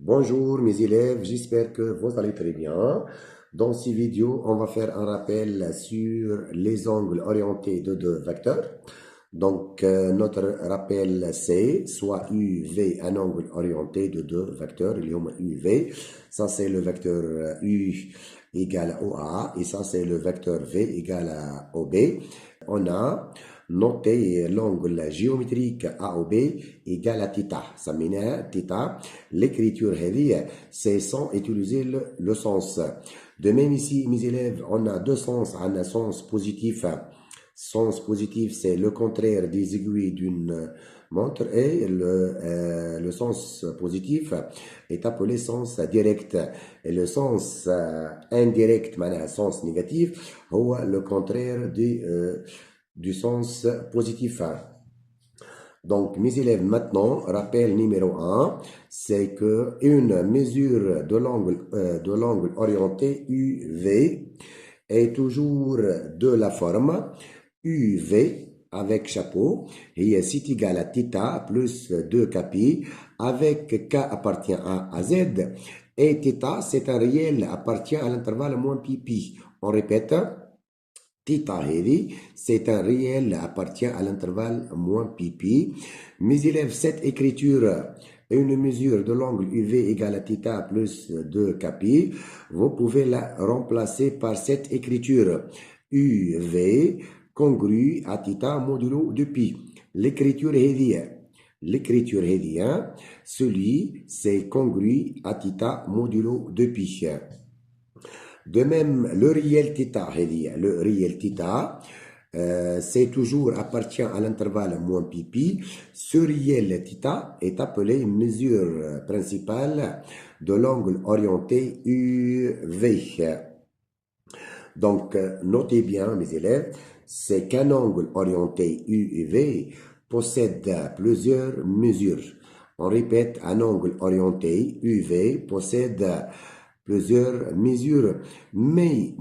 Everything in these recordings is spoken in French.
Bonjour mes élèves, j'espère que vous allez très bien. Dans ces vidéos, on va faire un rappel sur les angles orientés de deux vecteurs. Donc, notre rappel c'est soit UV, un angle orienté de deux vecteurs, il y a UV. Ça c'est le vecteur U égale à OA et ça c'est le vecteur V égale à OB. On a noté l'angle géométrique AOB égale à θ. Ça mène θ. L'écriture هذه c'est sans utiliser le sens. De même ici, mes élèves, on a deux sens, on a un sens positif. Sens positif, c'est le contraire des aiguilles d'une montre et le sens positif est appelé sens direct. Et le sens indirect, معناها sens négatif, هو le contraire du sens positif. Donc, mes élèves, maintenant, rappel numéro 1, c'est que une mesure de l'angle orienté UV est toujours de la forme UV avec chapeau, et c'est égal à θ plus 2kπ avec k appartient à z, et θ c'est un réel appartient à l'intervalle moins pi. On répète, θ هذه c'est un réel appartient à l'intervalle moins pi. Mes élèves, cette écriture une mesure de l'angle UV égale à θ plus 2kπ, vous pouvez la remplacer par cette écriture UV congru à θ modulo de pi. L'écriture هذه, celui c'est congru à θ modulo de pi. De même, le réel θ, c'est toujours appartient à l'intervalle moins pi. Ce réel θ est appelé mesure principale de l'angle orienté UV. Donc, notez bien, mes élèves, c'est qu'un angle orienté UV possède plusieurs mesures. On répète, un angle orienté UV possède plusieurs mesures, mais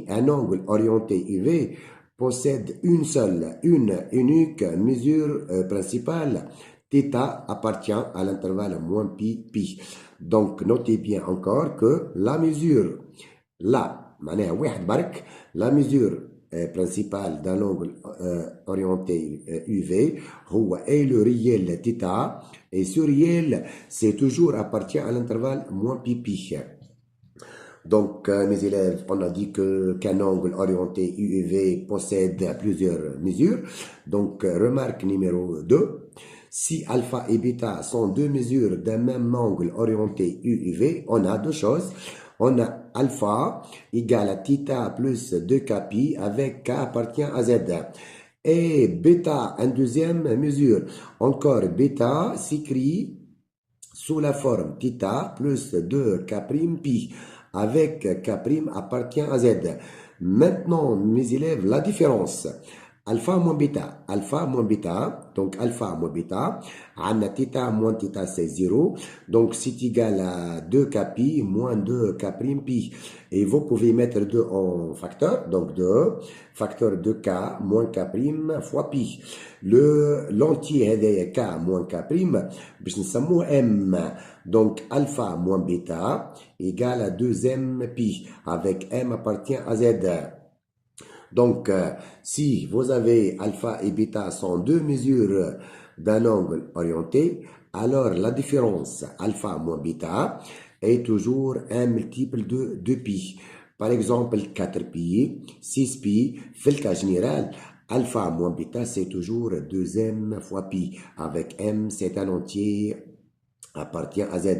un angle orienté UV possède une unique mesure principale. θ appartient à l'intervalle moins pi. Donc, notez bien encore que la mesure, معناها واحد برك la mesure principale d'un angle orienté UV هو est le réel θ, et ce réel c'est toujours appartient à l'intervalle moins pi. Donc, mes élèves, on a dit qu'un angle orienté UV possède plusieurs mesures. Donc, remarque numéro 2. Si alpha et bêta sont deux mesures d'un même angle orienté UV, on a deux choses. On a alpha égale à θ plus 2kπ avec k appartient à z. Et bêta, une deuxième mesure. Encore, bêta s'écrit sous la forme θ plus 2k'π avec k' appartient à z. Maintenant, mes élèves, la différence. Alpha moins bêta, donc alpha moins bêta, θ moins θ c'est 0, donc c'est égal à 2kπ moins 2k'π. Et vous pouvez mettre 2 en facteur, donc 2, facteur de k moins k' fois pi. L'entier est k moins k', باش نسموه m. Donc alpha moins bêta égale à 2m pi, avec m appartient à z. Donc, si vous avez alpha et bêta sont deux mesures d'un angle orienté, alors la différence alpha moins bêta est toujours un multiple de 2pi. Par exemple, 4pi, 6pi, في le cas général, alpha moins bêta c'est toujours 2m fois pi, avec m c'est un entier appartient à z.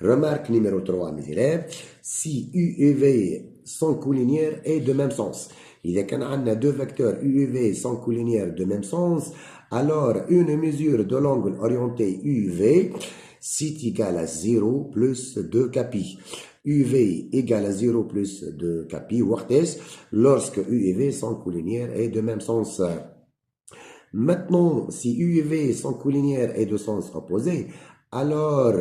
Remarque numéro 3, mes élèves, si U et V sont collinéaires et de même sens. إذا كان عندنا deux vecteurs U et V sont collinéaires de même sens, alors une mesure de l'angle orienté UV c'est égal à 0 plus 2kπ. UV égale à 0 plus 2kπ, وقتاش lorsque U et V sont collinéaires et de même sens. Maintenant, si U et V sont collinéaires et de sens opposé, alors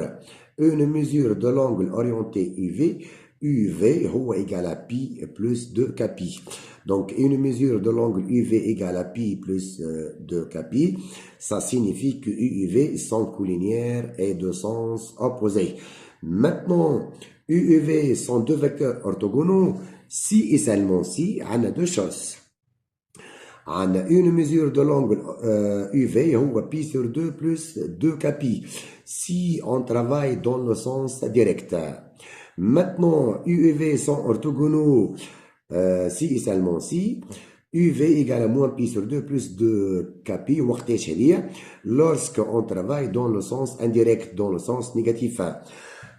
une mesure de l'angle orienté UV UV هو égal à pi plus 2 kpi. Donc, une mesure de l'angle UV égale à pi plus 2 kpi, ça signifie que UV sont collinéaires et de sens opposé. Maintenant, UV sont deux vecteurs orthogonaux si et seulement si on a deux choses. On a une mesure de l'angle UV, pi sur 2 plus 2 kpi, si on travaille dans le sens direct. Maintenant, UV sont orthogonaux si et seulement si. UV égale à moins pi sur 2 plus 2 kpi, lorsqu'on travaille dans le sens indirect, dans le sens négatif.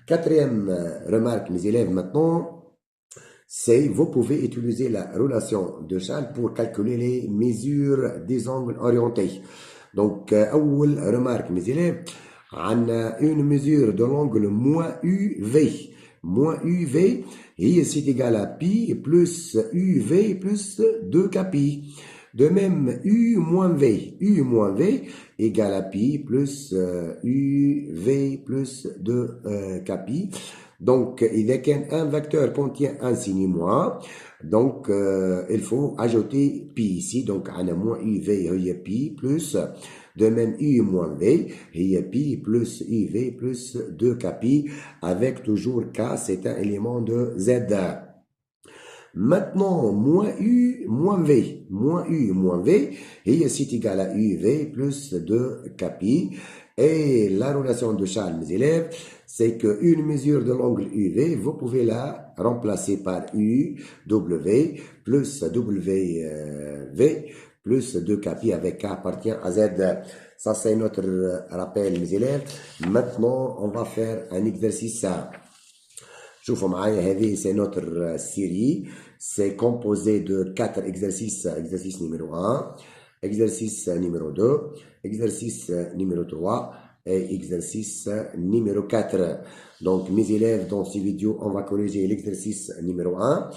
Quatrième remarque, mes élèves, maintenant, c'est vous pouvez utiliser la relation de Charles pour calculer les mesures des angles orientés. Donc, أول remarque, mes élèves, on a une mesure de l'angle moins UV. Moins UV, c'est égal à pi plus UV plus 2 kpi. De même, U moins V égale à pi plus UV plus 2 kpi. Donc, إذا كان un vecteur contient un signe moins, donc il faut ajouter pi ici. Donc, on a moins UV هي pi plus, de même U moins V هي pi plus UV plus 2 kpi, avec toujours K, c'est un élément de Z. Maintenant, moins U moins V, c'est égal à UV plus 2 kpi. Et la relation de Charles, mes élèves, c'est qu'une mesure de l'angle UV, vous pouvez la remplacer par UW plus WV plus 2 kpi avec K appartient à Z. Ça, c'est notre rappel, mes élèves. Maintenant, on va faire un exercice. شوفوا معايا هذه c'est notre série, c'est composé de 4 exercices. Exercice numéro 1, exercice numéro 2, exercice numéro 3 et exercice numéro 4. Donc mes élèves, dans ces vidéos, on va corriger l'exercice numéro 1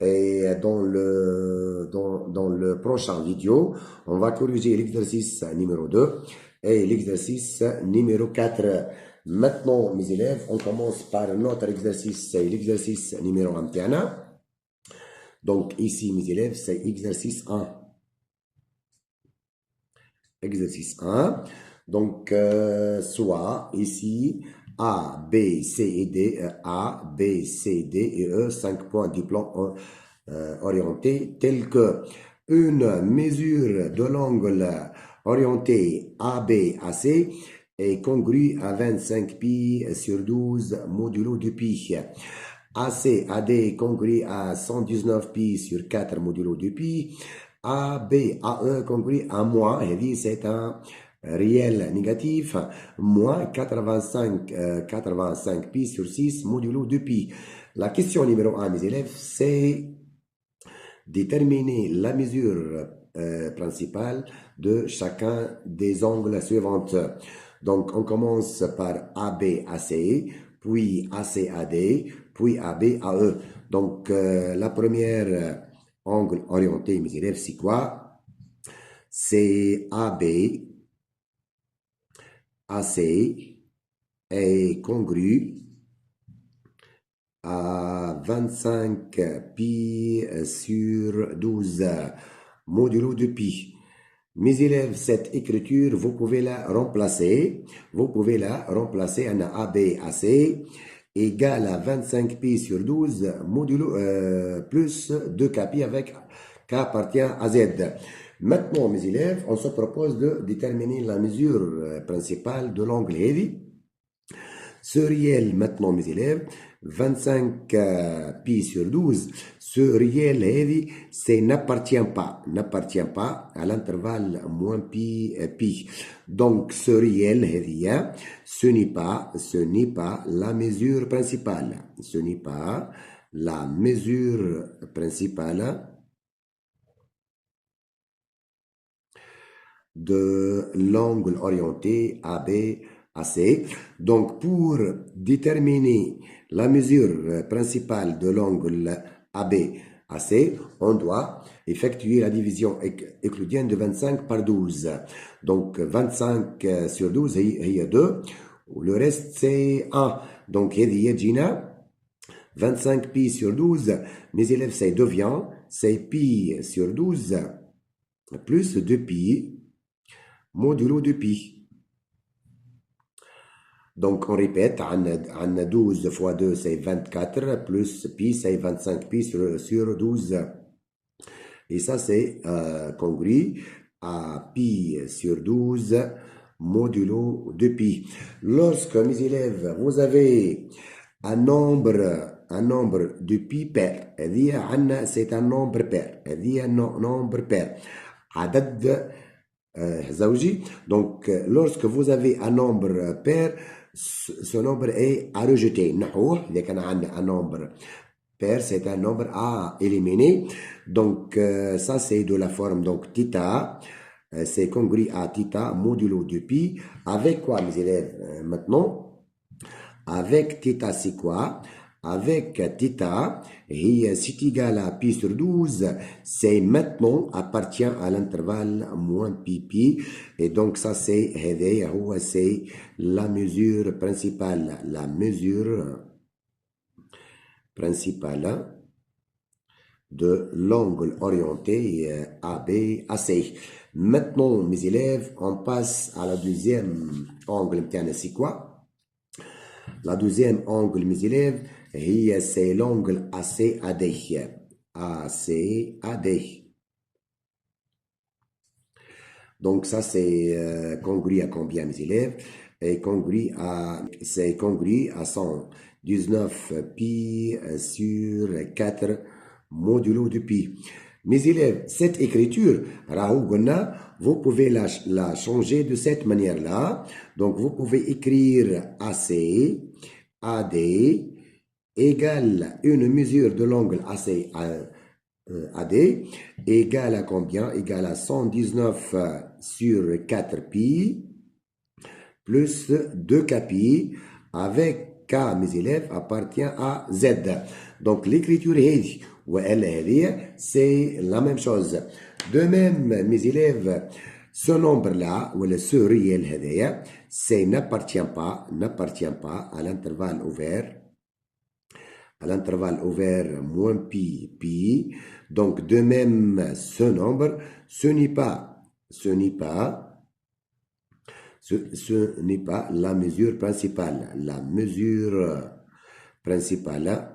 et dans le prochain vidéo, on va corriger l'exercice numéro 2 et l'exercice numéro 4. Maintenant, mes élèves, on commence par notre exercice, c'est l'exercice numéro 1. Donc, ici, mes élèves, c'est exercice 1. Exercice 1. Donc, soit ici, A, B, C et D, A, B, C, D et E, 5 points du plan orienté, tels que une mesure de l'angle orienté AB, AC, est congrue à 25 pi sur 12 modulo de pi. AC, AD est congrue à 119 pi sur 4 modulo de pi. AB, AE congrue à moins, et c'est un réel négatif, moins 85 pi sur 6 modulo de pi. La question numéro 1, mes élèves, c'est déterminer la mesure principale de chacun des angles suivants. Donc, on commence par AB, ACE, puis AC, AD, puis AB, AE. Donc, la première angle orienté, mes élèves, c'est quoi? C'est AB, AC est congru à 25 pi sur 12 modulo de pi. Mes élèves, cette écriture, vous pouvez la remplacer. Vous pouvez la remplacer en AB, AC égale à 25 pi sur 12 modulo plus 2 kpi avec K appartient à Z. Maintenant, mes élèves, on se propose de déterminer la mesure principale de l'angle heavy. Ce réel, maintenant, mes élèves, 25 pi sur 12, ce réel heavy, c'est n'appartient pas à l'intervalle moins pi pi. Donc, ce réel heavy, ce n'est pas la mesure principale. Ce n'est pas la mesure principale de l'angle orienté AB, AC. Donc, pour déterminer la mesure principale de l'angle AB, AC, on doit effectuer la division euclidienne de 25 par 12. Donc, 25 sur 12, il y a 2. Le reste, c'est 1. Donc, il y a 25 pi sur 12, mes élèves, ça devient, c'est pi sur 12 plus 2 pi modulo 2 pi. Donc, on répète, on a 12 fois 2, c'est 24, plus pi, c'est 25 pi sur 12. Et ça, c'est congru à pi sur 12 modulo 2 pi. Lorsque, mes élèves, vous avez un nombre de pi pair, c'est un nombre pair, un nombre pair. عدد زوجي. Donc, lorsque vous avez un nombre pair, ce nombre est à rejeter. نحوه إذا كان عندنا un nombre pair, c'est un nombre à éliminer. Donc, ça c'est de la forme donc θ. C'est congru à θ modulo de pi. Avec quoi, mes élèves, maintenant? Avec θ, c'est quoi? Avec θ, c'est égal à pi sur 12, c'est maintenant appartient à l'intervalle moins pi pi. Et donc ça c'est la mesure principale. La mesure principale de l'angle orienté AB/AC. Maintenant, mes élèves, on passe à la deuxième angle. C'est quoi? La deuxième angle, mes élèves, c'est l'angle ACAD. ACAD. Donc ça, c'est congru à combien, mes élèves? C'est congru à 119 pi sur 4 modulo de pi. Mes élèves, cette écriture, vous pouvez la changer de cette manière-là. Donc, vous pouvez écrire AC, AD, égale une mesure de l'angle AC, AD, égale à combien? Égale à 119 sur 4 pi, plus 2 pi, avec K, mes élèves, appartient à Z. Donc, l'écriture est c'est la même chose. De même, mes élèves, ce nombre-là, ou ce réel, n'appartient pas à l'intervalle ouvert, moins pi, pi. Donc, de même, ce nombre, ce n'est pas la mesure principale. La mesure principale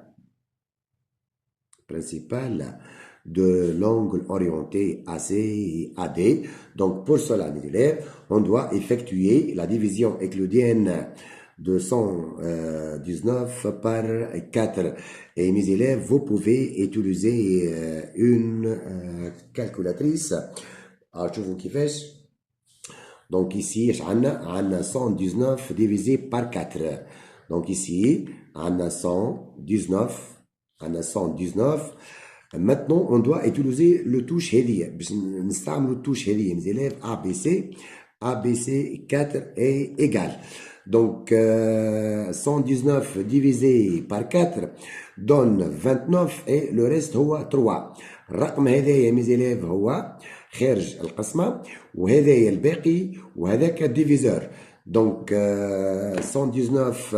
de l'angle orienté AC et AD. Donc, pour cela, mes élèves, on doit effectuer la division euclidienne de 119 par 4. Et mes élèves, vous pouvez utiliser une calculatrice. Alors, je vous kiffe. Donc, ici, on a 119 divisé par 4. Donc, ici, on a 119. Maintenant, on doit utiliser le touche هذه باش نستعملوا التوش هذه mes élèves ABC 4 est égal. Donc 119 divisé par 4 donne 29 et le reste هو 3. الرقم هذايا mes élèves هو خارج القسمة وهذايا الباقي وهذاك الديفيزور. Donc 119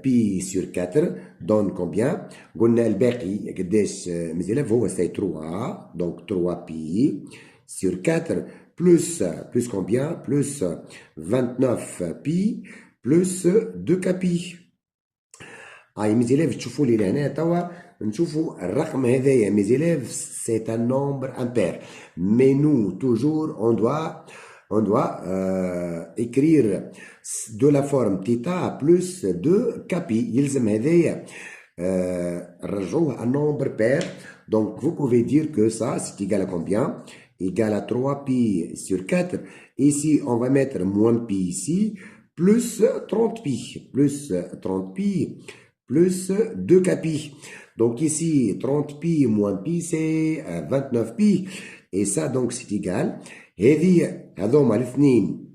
pi sur 4 donne combien? قلنا الباقي قداش mes élèves هو c'est 3. Donc 3 pi sur 4 plus combien? Plus 29 pi plus 2 pi. mes élèves تشوفوا لي لهنا توا نشوفوا الرقم هذايا mes élèves c'est un nombre impair. Mais nous toujours on doit écrire de la forme θ plus 2 pi. يلزم هذايا رجعوه un nombre pair. Donc vous pouvez dire que ça c'est égal à combien? Égal à 3 pi sur 4. Ici on va mettre moins pi ici plus 30 pi plus 2 pi. Donc ici 30 pi moins pi c'est 29 pi. Et ça donc c'est égal. هذوما الاثنين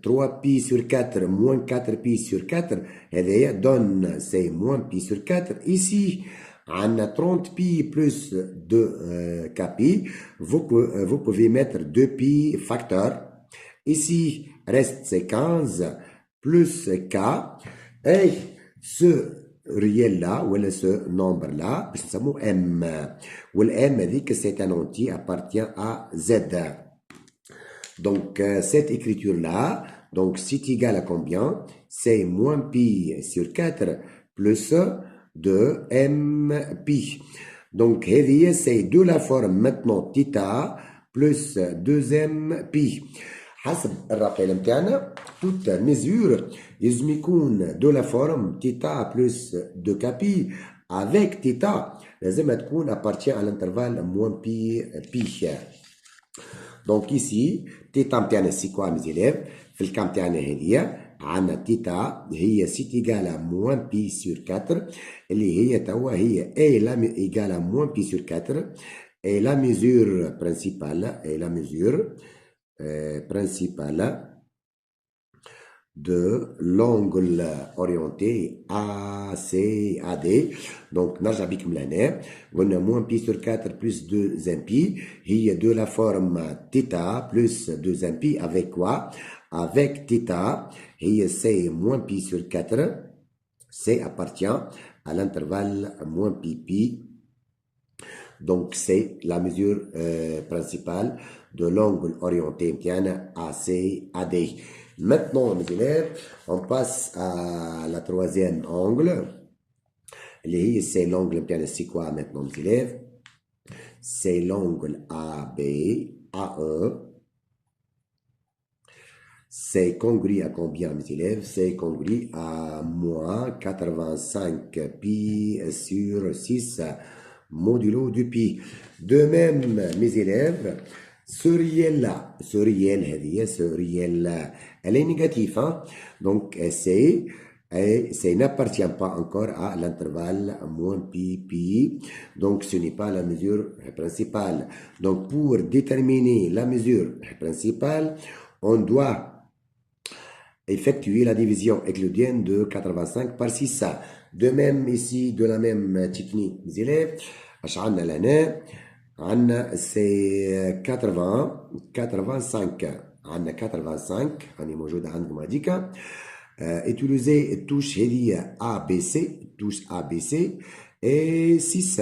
3 pi sur 4 moins 4 pi sur 4 هذايا donne c'est moins pi sur 4. Ici on a 30 pi plus 2 pi. Vous pouvez mettre 2 pi facteur. Ici reste c'est 15 plus k. Et ce réel là, ou ce nombre là, c'est ça, M. Ou le M dit que c'est un entier appartient à Z. Donc, cette écriture-là, donc, c'est égal à combien? C'est moins pi sur 4 plus 2 m pi. Donc, c'est de la forme maintenant θ plus 2m pi. حسب الرقم متاعنا toute mesure لازم يكون de la forme θ plus 2k pi avec θ لازم تكون appartient à l'intervalle moins pi pi. Donc ici θ متاعنا c'est quoi mes élèves؟ في الكام متاعنا هذيا عندنا θ هي سي ايجال à moins pi sur 4 اللي هي توا هي a égale à moins pi sur 4 et la mesure principale principale de l'angle orienté ACAD. Donc, نرجع بكم لهنا قلنا moins pi sur 4 plus 2 pi هي de la forme θ plus 2 pi avec quoi? Avec θ هي c'est moins pi sur 4 c'est appartient à l'intervalle moins pi pi. Donc, c'est la mesure principale de l'angle orienté ACAD. Maintenant, mes élèves, on passe à la troisième angle. C'est l'angle, c'est quoi maintenant, mes élèves? C'est l'angle AB, AE. C'est congru à combien, mes élèves? C'est congru à moins 85 pi sur 6 modulo du pi. De même, mes élèves, ce réel-là, ce réel-là, elle est négative, hein? Donc, c'est n'appartient pas encore à l'intervalle moins pi pi. Donc, ce n'est pas la mesure principale. Donc, pour déterminer la mesure principale, on doit effectuer la division euclidienne de 85 par 6. De même, ici, de la même technique, mes élèves, c'est 85. 85, on est موجود عندكم هذيك. Utiliser touche ABC et 6.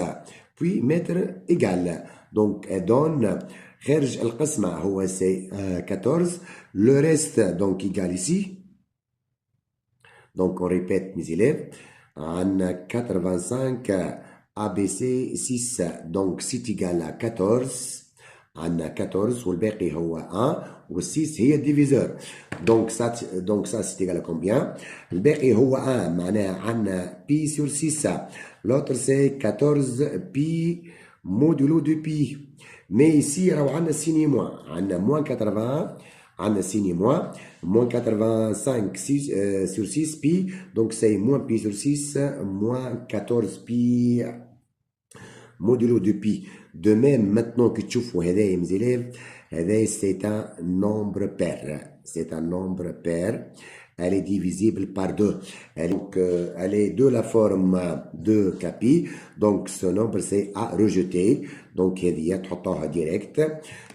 Puis mettre égal. Donc, elle donne خارج القسمة هو c'est 14. Le reste, donc, égal ici. Donc, on répète, mes élèves. On a 85 ABC 6. Donc, c'est égal à 14. On a 14. والباقي هو 1. وال6 هي الديفيزور. Donc, ça c'est égal à combien? الباقي هو 1. معناها عندنا pi sur 6. L'autre, c'est 14 pi modulo de pi. Mais ici, on a signe moins. On a moins 80. On a signe moins 85 sur 6 pi, donc c'est moins pi sur 6, moins 14 pi modulo de pi. De même, maintenant que tu vois mes élèves, c'est un nombre pair. C'est un nombre pair. Elle est divisible par 2. Donc, elle est de la forme de pi. Donc, ce nombre, c'est à rejeter. Donc, il y a direct.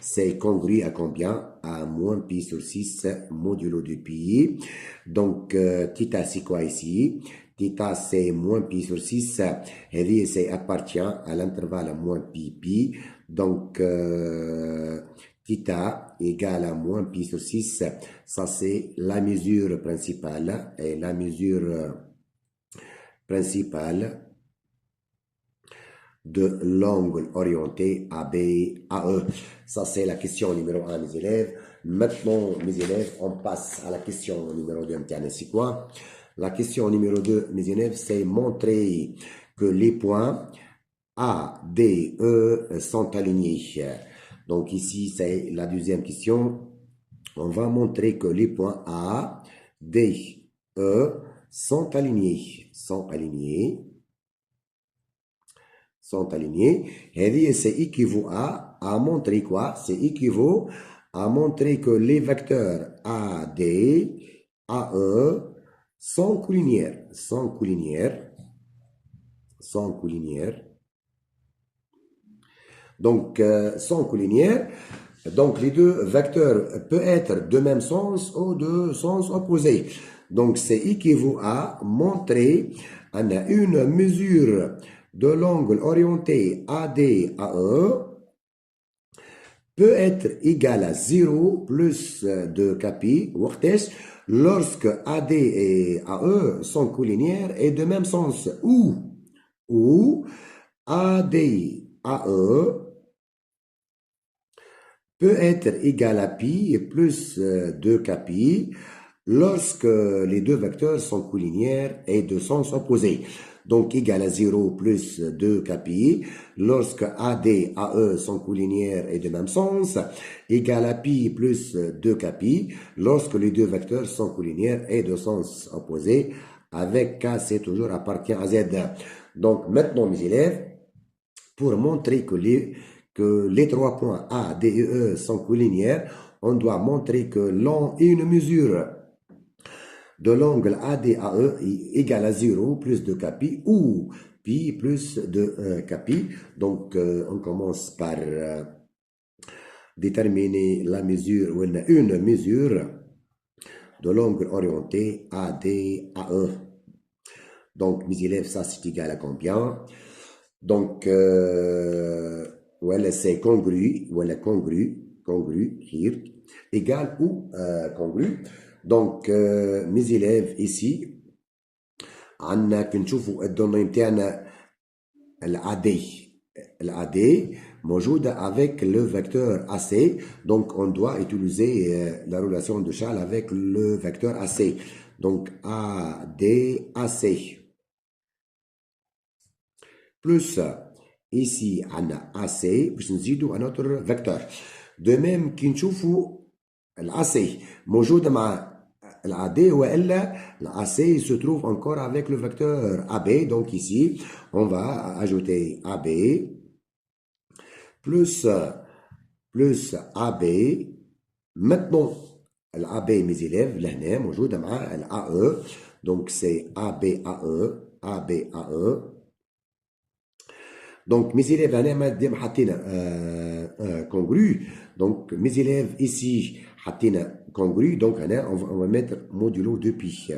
C'est congru à combien? À moins pi sur 6 modulo de pi. Donc, θ, c'est quoi ici? θ, c'est moins pi sur 6. Et c'est appartient à l'intervalle moins pi pi. Donc, θ égale à moins pi sur 6. Ça, c'est la mesure principale. Et la mesure principale de l'angle orienté ABAE. Ça, c'est la question numéro 1, mes élèves. Maintenant, mes élèves, on passe à la question numéro 2. C'est quoi? La question numéro 2, mes élèves, c'est montrer que les points A, D, E sont alignés. Donc, ici, c'est la deuxième question. On va montrer que les points A, D, E sont alignés. Et c'est équivaut à montrer quoi? C'est équivaut à montrer que les vecteurs AD, AE sont collinières. Donc, sont collinières. Donc, les deux vecteurs peuvent être de même sens ou de sens opposé. Donc, c'est équivaut à montrer une mesure de l'angle orienté AD/AE peut être égal à 0 plus 2 capi, lorsque AD et AE sont collinéaires et de même sens, ou AD/AE peut être égal à pi plus 2 capi lorsque les deux vecteurs sont collinéaires et de sens opposés. Donc, égal à 0 plus 2 capi, lorsque AD et AE sont collinéaires et de même sens, égal à pi plus 2 capi, lorsque les deux vecteurs sont collinéaires et de sens opposés, avec K, c'est toujours appartient à Z. Donc, maintenant, mes élèves, pour montrer que les trois points A, D et E sont collinéaires, on doit montrer que une mesure de l'angle ADAE est égale à 0 plus 2 capi ou pi plus 2 capi. Donc, on commence par déterminer la mesure, ou une mesure de l'angle orienté ADAE. Donc, mes élèves, ça c'est égal à combien? Donc, voilà, c'est congru, voilà, congru, here, égal ou congru. Donc, mes élèves ici, عندنا كنشوفوا الدوني نتاعنا الAD موجودة avec le vecteur AC. Donc, on doit utiliser la relation de Charles avec le vecteur AC. Donc, AD, AC. Plus ici on a AC باش نزيدوا un autre vecteur. De même كي نشوفوا l'AC موجودة مع l'AD والا l'AC se trouve encore avec le vecteur AB. Donc ici on va ajouter AB plus AB. Maintenant l'AB mes élèves لهنا موجودة مع l'AE. Donc c'est ABAE. Donc, mes élèves, congru. Donc, mes élèves ici, congru. Donc, on va mettre modulo de pi.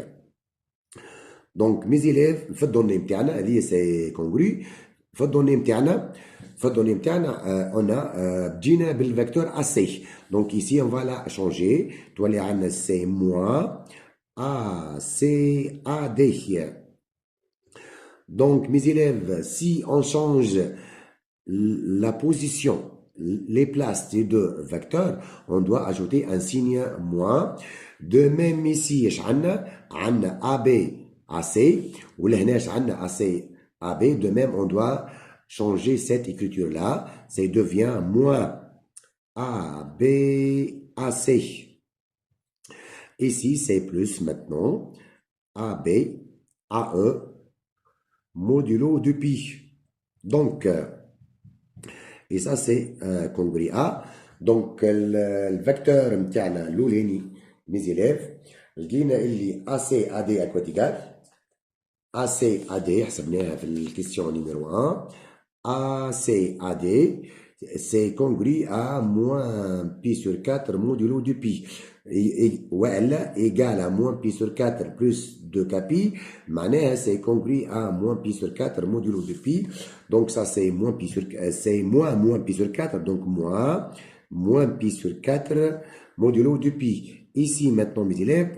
Donc, mes élèves, c'est congru. On a le vecteur AC. Donc, ici, on va la changer. C'est moins AD. Donc, mes élèves, si on change la position, les places des deux vecteurs, on doit ajouter un signe moins. De même ici, on a AB, AC, ou l'hna on a AC, AB. De même, on doit changer cette écriture-là. Ça devient moins AB, AC. Ici, c'est plus maintenant. AB, AE, modulo de pi. Donc, et ça c'est congru A. Donc, le vecteur متاعنا l'ouleni, mes élèves, لقينا اللي AC AD égal. AC AD حسبناها في الكيستيون numéro 1. AC AD c'est congru à moins pi sur 4 modulo de pi. وإلا égal à moins pi sur 4 plus 2 capi. معناها c'est congru à moins pi sur 4 modulo de pi. Donc ça c'est moins pi sur c'est moins pi sur 4. Donc moins pi sur 4 modulo de pi. Ici maintenant mes élèves,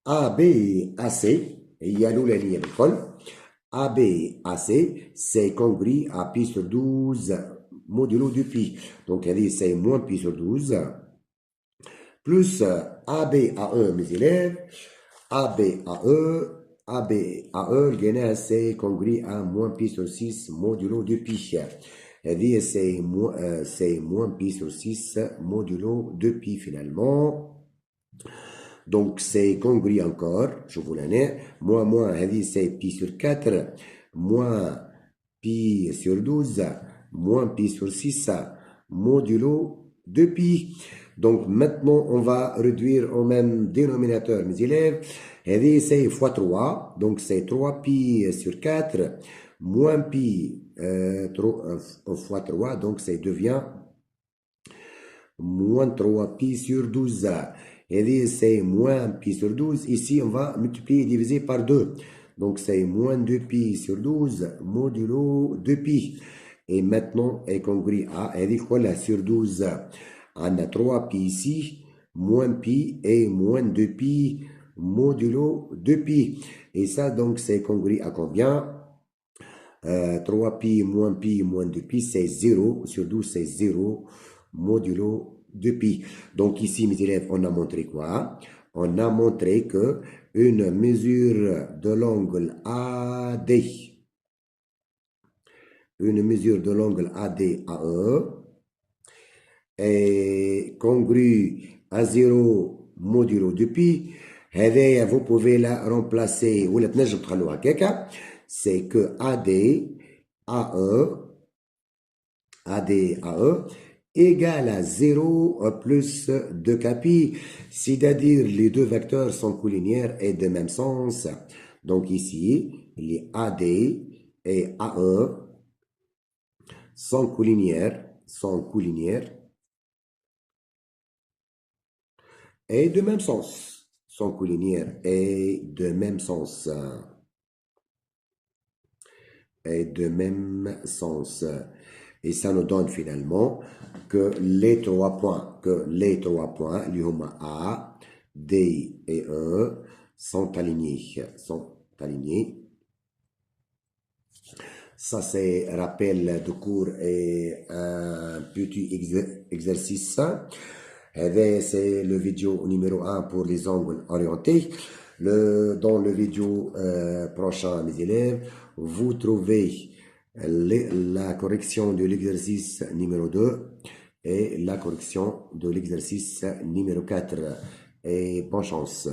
AB et AC, il y a l'oula ligne بالكل. AB et AC c'est congru à pi sur 12 modulo de pi. Donc c'est moins pi sur 12 plus ABAE mes élèves. ABAE لقيناها c'est congru à moins pi sur 6 modulo de pi. هذه c'est moins pi sur 6 modulo de pi finalement. Donc c'est congru encore. شوفوا لهنا moins هذه c'est pi sur 4 moins pi sur 12 moins pi sur 6 modulo de pi. Donc maintenant on va réduire au même dénominateur mes élèves. Et c'est fois 3. Donc c'est 3 pi sur 4 moins pi fois 3. Donc ça devient moins 3 pi sur 12. Et c'est moins pi sur 12. Ici, on va multiplier et diviser par 2. Donc, c'est moins 2 pi sur 12 modulo 2 pi. Et maintenant, est congrue à, et quoi là, sur 12, on a 3 pi ici, moins pi et moins 2 pi modulo 2 pi. Et ça, donc, c'est congrue à combien? 3pi moins 2pi, c'est 0. Sur 12, c'est 0 modulo 2pi. Donc ici, mes élèves, on a montré quoi? On a montré que une mesure de l'angle AD, une mesure de l'angle AD AE est congrue à 0 modulo 2pi. Vous pouvez la remplacer, ou la تنجم تخلوها هكاكا. C'est que ADAE égale à 0 plus 2kpi, c'est-à-dire les deux vecteurs sont collinéaires et de même sens. Donc ici, les AD et AE sont collinéaires et de même sens. Sont collinéaires et de même sens. Et de même sens. Et ça nous donne finalement que les trois points, l'huma A, D et E, sont alignés. Ça, c'est rappel de cours et un petit exercice. C'est le vidéo numéro 1 pour les angles orientés. Dans le vidéo prochain, mes élèves, vous trouvez la correction de l'exercice numéro 2 et la correction de l'exercice numéro 4. Et bonne chance.